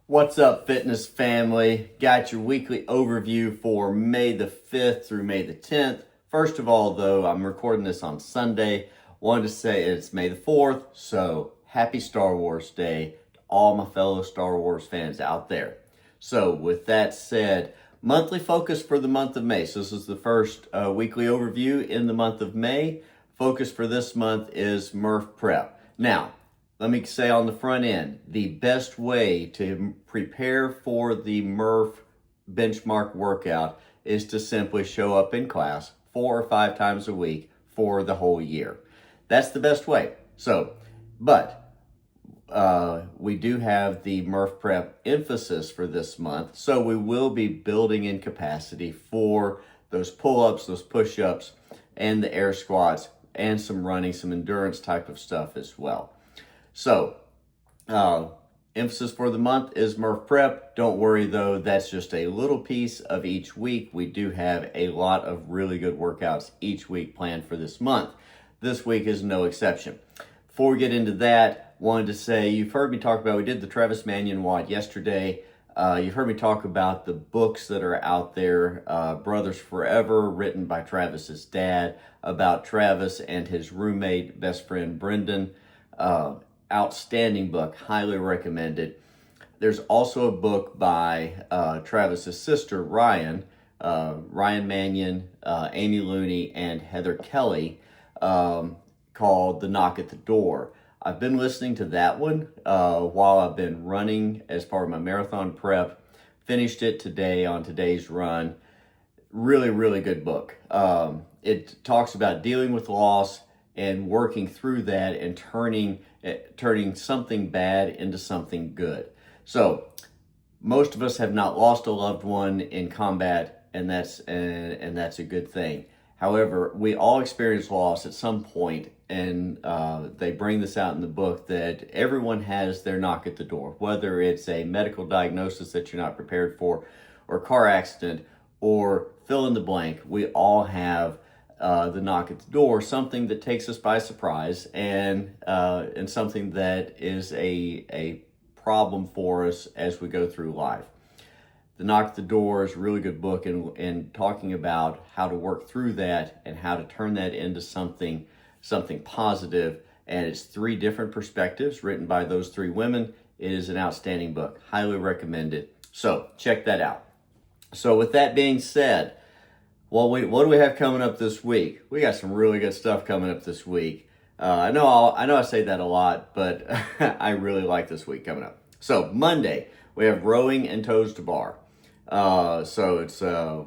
What's up, fitness family? Got your weekly overview for May the 5th through May the 10th. First of all, though, I'm recording this on Sunday. Wanted to say it's May the 4th, so happy Star Wars Day to all my fellow Star Wars fans out there. So with that said, monthly focus for the month of May. So this is the first weekly overview in the month of May. Focus for this month is Murph Prep. Now, let me say on the front end, the best way to prepare for the Murph benchmark workout is to simply show up in class 4 or 5 times a week for the whole year. That's the best way. But we do have the Murph Prep emphasis for this month, so we will be building in capacity for those pull-ups, those push-ups, and the air squats, and some running, some endurance type of stuff as well. So, emphasis for the month is Murph Prep. Don't worry though, that's just a little piece of each week. We do have a lot of really good workouts each week planned for this month. This week is no exception. Before we get into that, wanted to say, you've heard me talk about, we did the Travis Manion WOD yesterday. You've heard me talk about the books that are out there, Brothers Forever, written by Travis's dad, about Travis and his roommate, best friend, Brendan. Outstanding book, highly recommended. There's also a book by Travis's sister, Ryan Manion, Amy Looney, and Heather Kelly, called The Knock at the Door. I've been listening to that one while I've been running as part of my marathon prep. Finished it today on today's run. Really, really good book. It talks about dealing with loss and working through that and turning something bad into something good. So most of us have not lost a loved one in combat, and that's a good thing. However, we all experience loss at some point, and they bring this out in the book that everyone has their knock at the door, whether it's a medical diagnosis that you're not prepared for, or a car accident, or fill in the blank. We all have the knock at the door, something that takes us by surprise, and something that is a problem for us as we go through life. The Knock at the Door is a really good book in talking about how to work through that and how to turn that into something positive. And it's 3 different perspectives written by those 3 women. It is an outstanding book. Highly recommend it. So check that out. So with that being said, well, what do we have coming up this week? We got some really good stuff coming up this week. I know I say that a lot, but I really like this week coming up. So Monday, we have rowing and toes to bar. So it's a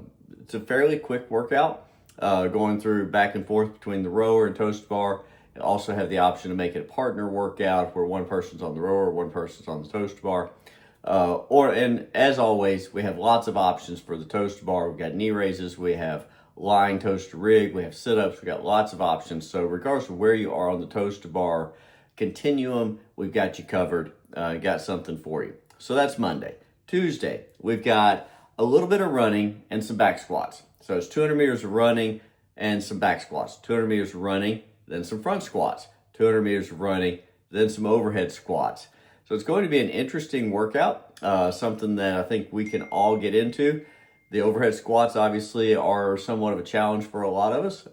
fairly quick workout, going through back and forth between the rower and toes to bar. You also have the option to make it a partner workout where one person's on the rower, one person's on the toes to bar. And as always, we have lots of options for the toes to bar. We've got knee raises, we have lying toes to rig, we have sit-ups, we've got lots of options. So regardless of where you are on the toes to bar continuum, we've got you covered, got something for you. So that's Monday. Tuesday, we've got a little bit of running and some back squats. So it's 200 meters of running and some back squats, 200 meters of running, then some front squats, 200 meters of running, then some overhead squats. So it's going to be an interesting workout, something that I think we can all get into. The overhead squats obviously are somewhat of a challenge for a lot of us,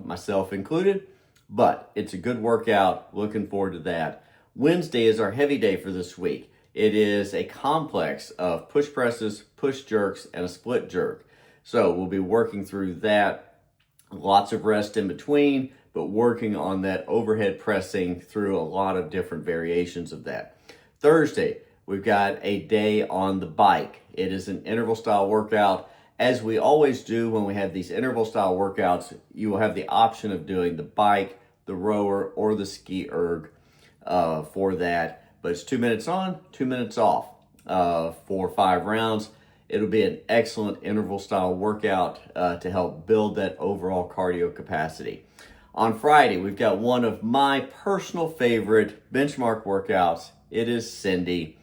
myself included, but it's a good workout. Looking forward to that. Wednesday is our heavy day for this week. It is a complex of push presses, push jerks, and a split jerk. So we'll be working through that. Lots of rest in between, but working on that overhead pressing through a lot of different variations of that. Thursday, we've got a day on the bike. It is an interval style workout. As we always do when we have these interval style workouts, you will have the option of doing the bike, the rower, or the ski erg for that. But it's 2 minutes on, 2 minutes off for 5 rounds. It'll be an excellent interval style workout to help build that overall cardio capacity. On Friday, we've got one of my personal favorite benchmark workouts. It is Cindy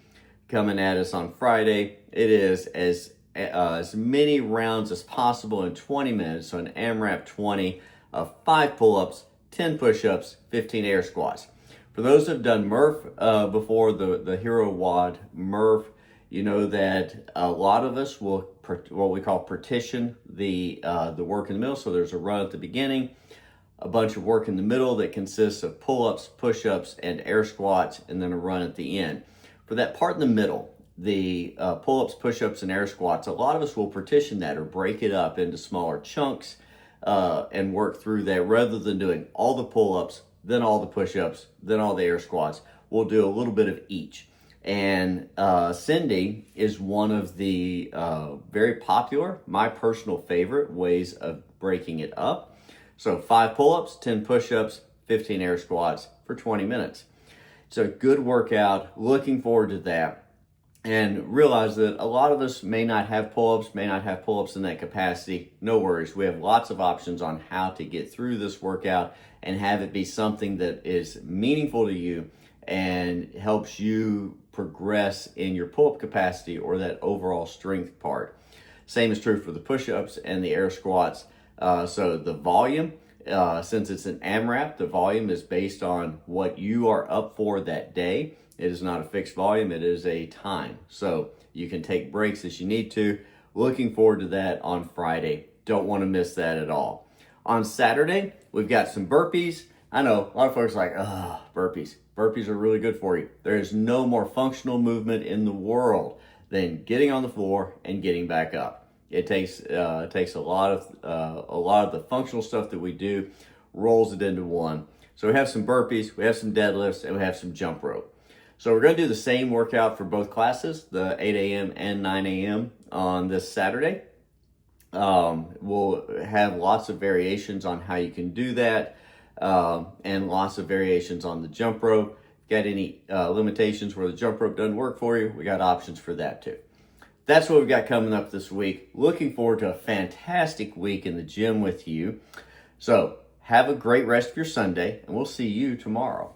coming at us on Friday. It is as many rounds as possible in 20 minutes. So an AMRAP 20 of 5 pull-ups, 10 push-ups, 15 air squats. For those that have done Murph before, the Hero WOD Murph You know that a lot of us will what we call partition the work in the middle. So there's a run at the beginning, a bunch of work in the middle that consists of pull-ups, push-ups, and air squats, and then a run at the end. For that part in the middle, the pull-ups, push-ups, and air squats, a lot of us will partition that or break it up into smaller chunks and work through that rather than doing all the pull-ups, then all the push-ups, then all the air squats. We'll do a little bit of each. And Cindy is one of the very popular, my personal favorite ways of breaking it up. So 5 pull-ups, 10 push-ups, 15 air squats for 20 minutes. It's a good workout. Looking forward to that. And realize that a lot of us may not have pull-ups, may not have pull-ups in that capacity. No worries. We have lots of options on how to get through this workout and have it be something that is meaningful to you and helps you progress in your pull-up capacity or that overall strength part. Same is true for the push-ups and the air squats. So the volume, since it's an AMRAP, the volume is based on what you are up for that day. It is not a fixed volume, it is a time. So you can take breaks as you need to. Looking forward to that on Friday. Don't want to miss that at all. On Saturday, we've got some burpees. I know a lot of folks are like, burpees. Burpees are really good for you. There is no more functional movement in the world than getting on the floor and getting back up. It takes a lot of the functional stuff that we do, rolls it into one. So we have some burpees, we have some deadlifts, and we have some jump rope. So we're going to do the same workout for both classes, the 8 a.m. and 9 a.m. on this Saturday. We'll have lots of variations on how you can do that, and lots of variations on the jump rope. If you got any limitations where the jump rope doesn't work for you, we got options for that too. That's what we've got coming up this week. Looking forward to a fantastic week in the gym with you. So have a great rest of your Sunday, and we'll see you tomorrow.